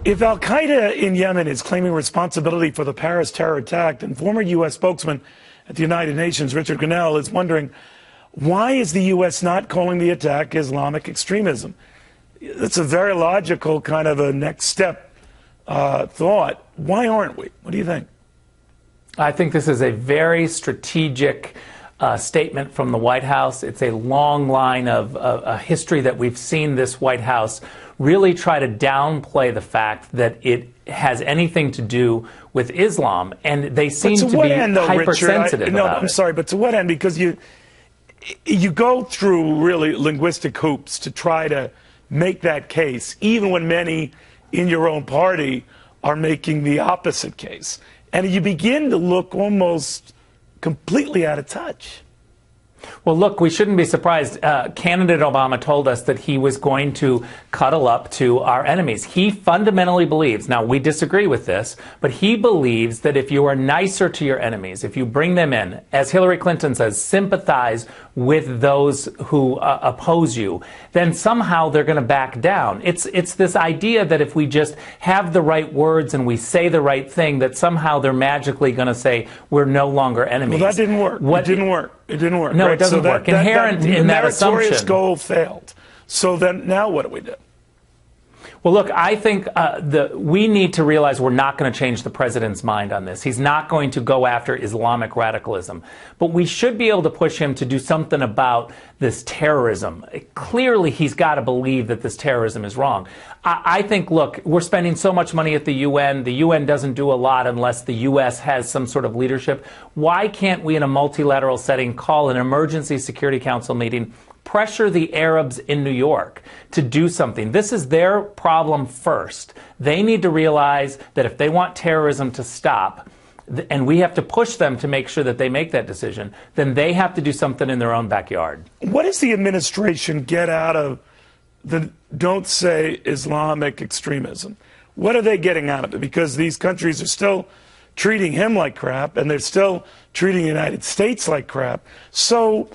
If al-Qaeda in Yemen is claiming responsibility for the Paris terror attack, then former U.S. spokesman at the United Nations, Richard Grenell, is wondering, why is the U.S. not calling the attack Islamic extremism? It's a very logical kind of a next step thought. Why aren't we? What do you think? I think this is a very strategic statement from the White House. It's a long line of a history that we've seen this White House really try to downplay the fact that it has anything to do with Islam, and they seem to be hypersensitive about it. I'm sorry, but to what end? Because you go through really linguistic hoops to try to make that case, even when many in your own party are making the opposite case. And you begin to look almost completely out of touch. Well, look, we shouldn't be surprised. Candidate Obama told us that he was going to cuddle up to our enemies. He fundamentally believes, now we disagree with this, but he believes that if you are nicer to your enemies, if you bring them in, as Hillary Clinton says, sympathize with those who oppose you, then somehow they're going to back down. It's this idea that if we just have the right words and we say the right thing, that somehow they're magically going to say we're no longer enemies. Well, that didn't work. It didn't work. It didn't work. No, right? it doesn't work. Inherent in that assumption. The meritorious goal failed. So then now what do we do? Well, look, I think we need to realize we're not going to change the president's mind on this. He's not going to go after Islamic radicalism. But we should be able to push him to do something about this terrorism. Clearly, he's got to believe that this terrorism is wrong. I think, look, we're spending so much money at the UN. The UN doesn't do a lot unless the U.S. has some sort of leadership. Why can't we, in a multilateral setting, call an emergency Security Council meeting, pressure the Arabs in New York to do something? This is their problem first. They need to realize that if they want terrorism to stop, and we have to push them to make sure that they make that decision, then they have to do something in their own backyard. What does the administration get out of the don't say Islamic extremism? What are they getting out of it? Because these countries are still treating him like crap, and they're still treating the United States like crap. So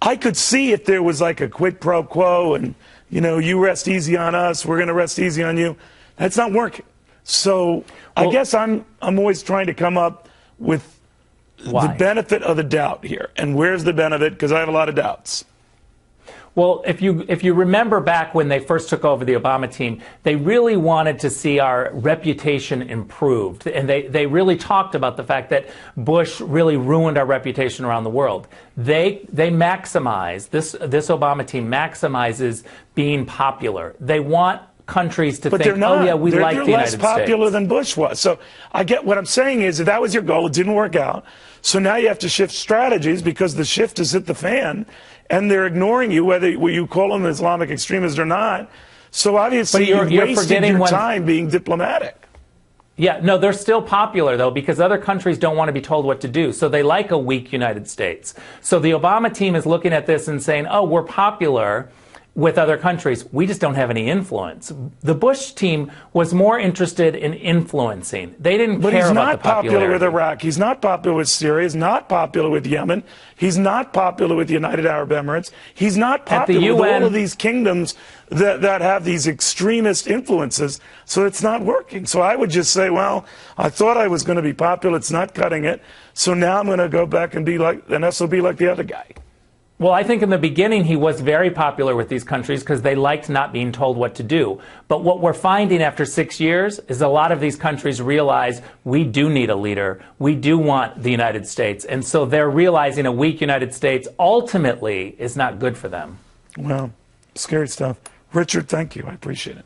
I could see if there was like a quid pro quo and, you know, you rest easy on us, we're going to rest easy on you. That's not working. So I guess I'm always trying to come up with the benefit of the doubt here. And where's the benefit? Because I have a lot of doubts. Well, if you remember back when they first took over the Obama team, they really wanted to see our reputation improved. And they really talked about the fact that Bush really ruined our reputation around the world. They maximize, this Obama team maximizes being popular. They want countries to think, oh yeah, we like the United States. They're less popular than Bush was. So I get what I'm saying is if that was your goal, it didn't work out. So now you have to shift strategies because the shift has hit the fan. And they're ignoring you, whether you call them Islamic extremists or not. So obviously you're wasting your time being diplomatic. Yeah, no, they're still popular, though, because other countries don't want to be told what to do. So they like a weak United States. So the Obama team is looking at this and saying, oh, we're popular with other countries. We just don't have any influence. The Bush team was more interested in influencing. They didn't care about the popularity. But he's not popular with Iraq. He's not popular with Syria. He's not popular with Yemen. He's not popular with the United Arab Emirates. He's not popular with all of these kingdoms that have these extremist influences. So it's not working. So I would just say, well, I thought I was going to be popular. It's not cutting it. So now I'm going to go back and be like an SOB like the other guy. Well, I think in the beginning he was very popular with these countries because they liked not being told what to do. But what we're finding after 6 years is a lot of these countries realize we do need a leader. We do want the United States. And so they're realizing a weak United States ultimately is not good for them. Well, scary stuff. Richard, thank you. I appreciate it.